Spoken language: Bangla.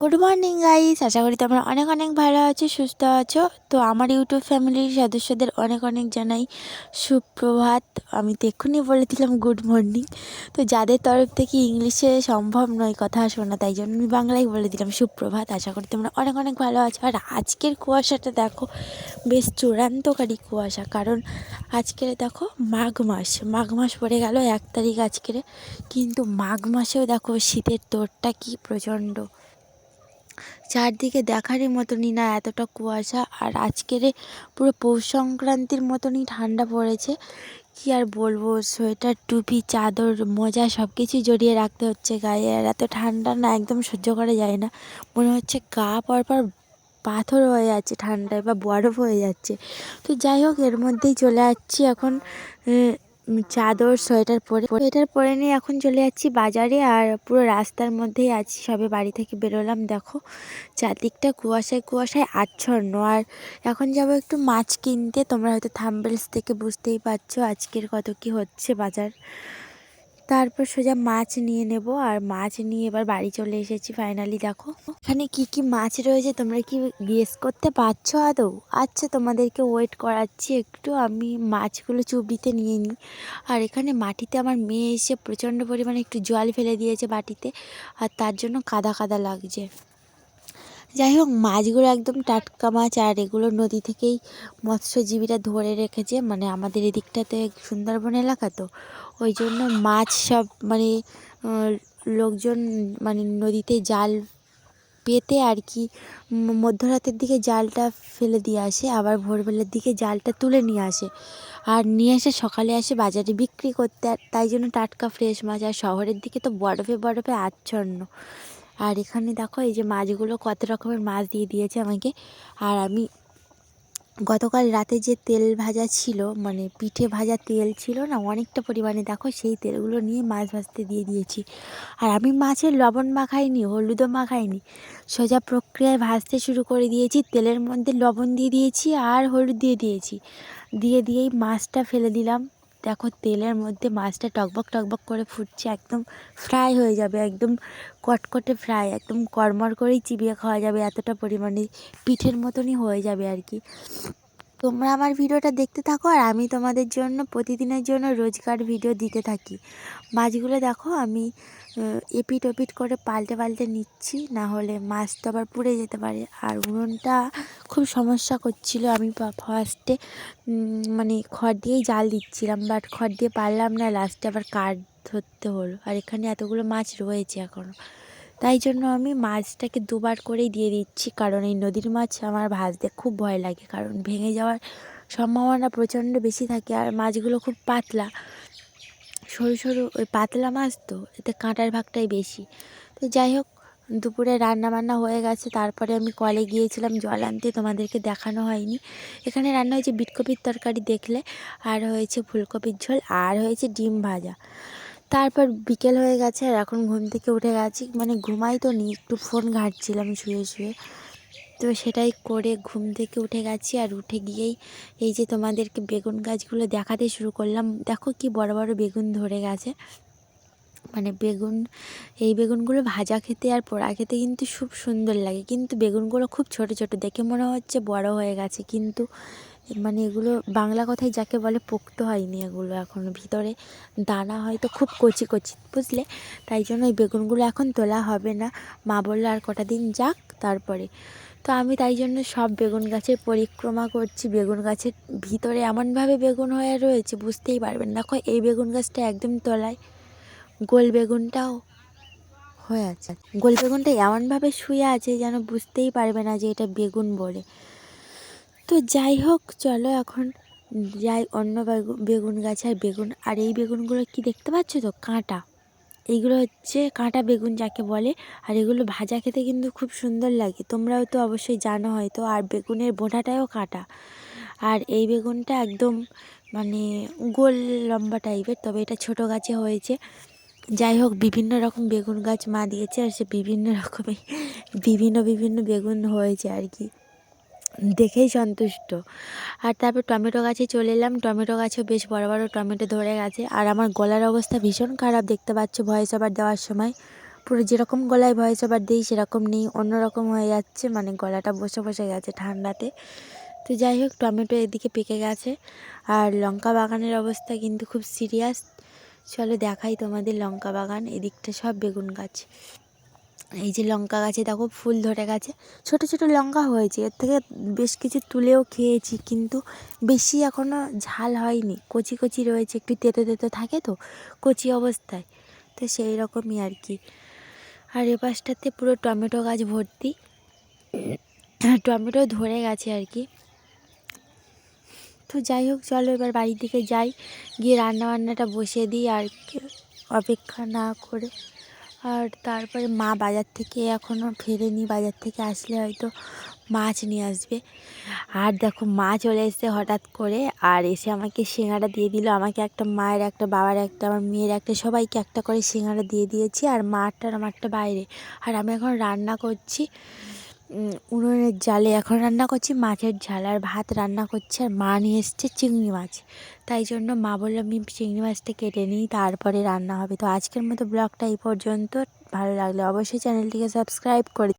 গুড মর্নিং গাইস, আশা করি তোমরা অনেক অনেক ভালো আছো, সুস্থ আছো। তো আমার ইউটিউব ফ্যামিলির সদস্যদের অনেক অনেক জানাই সুপ্রভাত। আমি তো এক্ষুনি বলে দিলাম গুড মর্নিং। তো যাদের তরফ থেকে ইংলিশে সম্ভব নয় কথা শোনা, তাই জন্য আমি বাংলায় বলে দিলাম সুপ্রভাত। আশা করি তোমরা অনেক অনেক ভালো আছো। আর আজকের কুয়াশাটা দেখো, বেশ চূড়ান্তকারী কুয়াশা। কারণ আজকের দেখো মাঘ মাস পড়ে গেল 1 তারিখ আজকের। কিন্তু মাঘ মাসেও দেখো শীতের তোড়টা কি প্রচণ্ড, চারদিকে দেখারই মতনই না এতটা কুয়াশা। আর আজকের পুরো পৌষ সংক্রান্তির মতনই ঠান্ডা পড়েছে। কি আর বলবো, সোয়েটার, টুপি, চাদর, মোজা সব কিছুই জড়িয়ে রাখতে হচ্ছে গায়ে। আর এত ঠান্ডা না, একদম সহ্য করা যায় না। মনে হচ্ছে গা পরপর পাথর হয়ে যাচ্ছে ঠান্ডায়, বা বরফ হয়ে যাচ্ছে। তো যাই হোক, এর মধ্যেই চলে যাচ্ছি এখন চাদর সোয়েটার পরে নিয়ে এখন চলে যাচ্ছি বাজারে। আর পুরো রাস্তার মধ্যেই আছি, সবে বাড়ি থেকে বেরোলাম। দেখো চারদিকটা কুয়াশায় আচ্ছন্ন। আর এখন যাবো একটু মাছ কিনতে। তোমরা হয়তো থাম্বনেইলস থেকে বুঝতেই পারছো আজকের কত কি হচ্ছে বাজার। তারপর সোজা মাছ নিয়ে নেব। আর মাছ নিয়ে এবার বাড়ি চলে এসেছি ফাইনালি। দেখো এখানে কি কি মাছ রয়েছে, তোমরা কি গেস করতে পারছো আদৌ? আচ্ছা, তোমাদেরকে ওয়েট করাচ্ছি একটু, আমি মাছগুলো চুবড়িতে নিয়ে নিই। আর এখানে মাটিতে আমার মেয়ে এসে প্রচণ্ড পরিমাণে একটু জল ফেলে দিয়েছে বাটিতে, আর তার জন্য কাদা কাদা লাগছে। যাই হোক, মাছগুলো একদম টাটকা মাছ। আর এগুলো নদী থেকেই মৎস্যজীবীরা ধরে রেখেছে। মানে আমাদের এদিকটাতে সুন্দরবন এলাকা, তো ওই জন্য মাছ সব লোকজন মানে নদীতে জাল পেতে আর কি মধ্যরাতের দিকে জালটা ফেলে দিয়ে আসে, আবার ভোরবেলার দিকে জালটা তুলে নিয়ে আসে। আর নিয়ে এসে সকালে আসে বাজারে বিক্রি করতে। আর তাই জন্য টাটকা ফ্রেশ মাছ। আর শহরের দিকে তো বরফে বরফে আচ্ছন্ন। আর এখানে দেখো এই যে মাছগুলো, কত রকমের মাছ দিয়ে দিয়েছে আমাকে। আর আমি গতকাল রাতে যে তেল ভাজা ছিল, মানে পিঠে ভাজা তেল ছিল না অনেকটা পরিমাণে, দেখো সেই তেলগুলো নিয়ে মাছ ভাজতে দিয়ে দিয়েছি। আর আমি মাছের লবণ মাখাইনি, হলুদও মাখাইনি, সোজা প্রক্রিয়ায় ভাজতে শুরু করে দিয়েছি। তেলের মধ্যে লবণ দিয়ে দিয়েছি আর হলুদ দিয়েই মাছটা ফেলে দিলাম। দেখো তেলের মধ্যে মাছটা টকবক টকবক করে ফুটছে, একদম ফ্রাই হয়ে যাবে, একদম কটকটে ফ্রাই, একদম কড়মড় করেই চিবিয়ে খাওয়া যাবে, এতটা পরিমাণে পিঠের মতনই হয়ে যাবে আর কি। তোমরা আমার ভিডিওটা দেখতে থাকো, আর আমি তোমাদের জন্য প্রতিদিনের জন্য রোজকার ভিডিও দিতে থাকি। মাছগুলো দেখো আমি এপিট ওপিট করে পাল্টে নিচ্ছি, না হলে মাছ তো আবার পুড়ে যেতে পারে। আর উনুনটা খুব সমস্যা করছিল। আমি ফার্স্টে মানে খড় দিয়েই জাল দিচ্ছিলাম, বাট খড় দিয়ে পারলাম না, লাস্টে আবার কাঠ ধরতে হলো। আর এখানে এতগুলো মাছ রয়েছে এখনও, তাই জন্য আমি মাছটাকে দুবার করেই দিয়ে দিচ্ছি। কারণ এই নদীর মাছ আমার ভাজতে খুব ভয় লাগে, কারণ ভেঙে যাওয়ার সম্ভাবনা প্রচণ্ড বেশি থাকে। আর মাছগুলো খুব পাতলা, সরু সরু ওই পাতলা মাছ, তো এতে কাঁটার ভাগটাই বেশি। তো যাই হোক, দুপুরে রান্না বান্না হয়ে গেছে। তারপরে আমি কলে গিয়েছিলাম জল আনতে, তোমাদেরকে দেখানো হয়নি। এখানে রান্না হয়েছে বিটকপির তরকারি দেখলে, আর হয়েছে ফুলকপির ঝোল, আর হয়েছে ডিম ভাজা। তারপর বিকেল হয়ে গেছে, আর এখন ঘুম থেকে উঠে গেছি। মানে ঘুমাই তো নি, একটু ফোন ঘাঁটছিলাম শুয়ে। তো সেটাই করে ঘুম থেকে উঠে গেছি। আর উঠে গিয়েই এই যে তোমাদেরকে বেগুন গাছগুলো দেখাতে শুরু করলাম। দেখো কি বড় বড় বেগুন ধরে গেছে। মানে এই বেগুনগুলো ভাজা খেতে আর পোড়া খেতে কিন্তু খুব সুন্দর লাগে। কিন্তু বেগুনগুলো খুব ছোট ছোট, দেখে মনে হচ্ছে বড় হয়ে গেছে, কিন্তু মানে এগুলো বাংলা কথায় যাকে বলে পোক্ত হয়নি এগুলো, এখন ভিতরে দানা হয়তো খুব কচি কচি, বুঝলে। তাই জন্য এই বেগুনগুলো এখন তোলা হবে না। মা বললো আর কটা দিন যাক তারপরে। তো আমি তাই জন্য সব বেগুন গাছের পরিক্রমা করছি। বেগুন গাছের ভিতরে এমনভাবে বেগুন হয়ে রয়েছে বুঝতেই পারবেন। দেখো এই বেগুন গাছটা একদম তলায়, গোল বেগুনটাও হয়ে আছে। গোল বেগুনটা এমনভাবে শুয়ে আছে যেন বুঝতেই পারবে না যে এটা বেগুন বলে। তো যাই হোক, চলো এখন যাই অন্য বেগুন গাছ। আর এই বেগুনগুলো কি দেখতে পাচ্ছ তো, কাঁটা। এইগুলো হচ্ছে কাঁটা বেগুন যাকে বলে। আর এগুলো ভাজা খেতে কিন্তু খুব সুন্দর লাগে, তোমরাও তো অবশ্যই জানো হয়তো। আর বেগুনের বোঁটাটাও কাটা। আর এই বেগুনটা একদম মানে গোল লম্বা টাইপের, তবে এটা ছোট গাছে হয়েছে। যাই হোক, বিভিন্ন রকম বেগুন গাছ মা দিয়েছে, আর সে বিভিন্ন রকমের বিভিন্ন বেগুন হয়েছে আর কি, দেখেই সন্তুষ্ট। আর তারপর টমেটো গাছে চলে এলাম। টমেটো গাছেও বেশ বড় বড় টমেটো ধরে গেছে। আর আমার গলার অবস্থা ভীষণ খারাপ, দেখতে পাচ্ছ ভয়েস ওভার দেওয়ার সময় পুরো যেরকম গলায় ভয়েস ওভার দিই সেরকম নেই, অন্যরকম হয়ে যাচ্ছে, মানে গলাটা বসে বসে গেছে ঠান্ডাতে। তো যাই হোক, টমেটো এদিকে পেকে গেছে আর লঙ্কা বাগানের অবস্থা কিন্তু খুব সিরিয়াস। চলো দেখাই তোমাদের লঙ্কা বাগান। এদিকটা সব বেগুন গাছ। এই যে লঙ্কা গাছে দেখো ফুল ধরে গেছে, ছোট ছোট লঙ্কা হয়েছে, এর থেকে বেশ কিছু তুলেও খেয়েছি, কিন্তু বেশি এখনও ঝাল হয়নি, কচি কচি রয়েছে, একটু তেতো তেতো থাকে তো কচি অবস্থায়, তো সেই রকমই আর কি। আর এ পাশটাতে পুরো টমেটো গাছ ভর্তি, টমেটো ধরে গেছে আর কি। তো যাই হোক, চলো এবার বাড়ির দিকে যাই, গিয়ে রান্নাবান্নাটা বসিয়ে দিই আর অপেক্ষা না করে। আর তারপরে মা বাজার থেকে এখনও ফেরেনি, বাজার থেকে আসলে হয়তো মাছ নিয়ে আসবে। আর দেখো মা চলে এসেছে হঠাৎ করে, আর এসে আমাকে সিঙাড়া দিয়ে দিল, আমাকে একটা, মায়ের একটা, বাবার একটা, আমার মেয়ের একটা, সবাইকে একটা করে সিঙাড়া দিয়ে দিয়েছি। আর আমারটা বাইরে। আর আমি এখন রান্না করছি উনুনের জালে, এখন রান্না করছি মাছের ঝাল, আর ভাত রান্না করছি। আর মা নিয়ে এসছে চিংড়ি মাছ, তাই জন্য মা বললো আমি চিংড়ি মাছটা কেটে নিই, তারপরে রান্না হবে। তো আজকের মতো ব্লগটা এই পর্যন্ত। ভালো লাগলে অবশ্যই চ্যানেলটিকে সাবস্ক্রাইব করে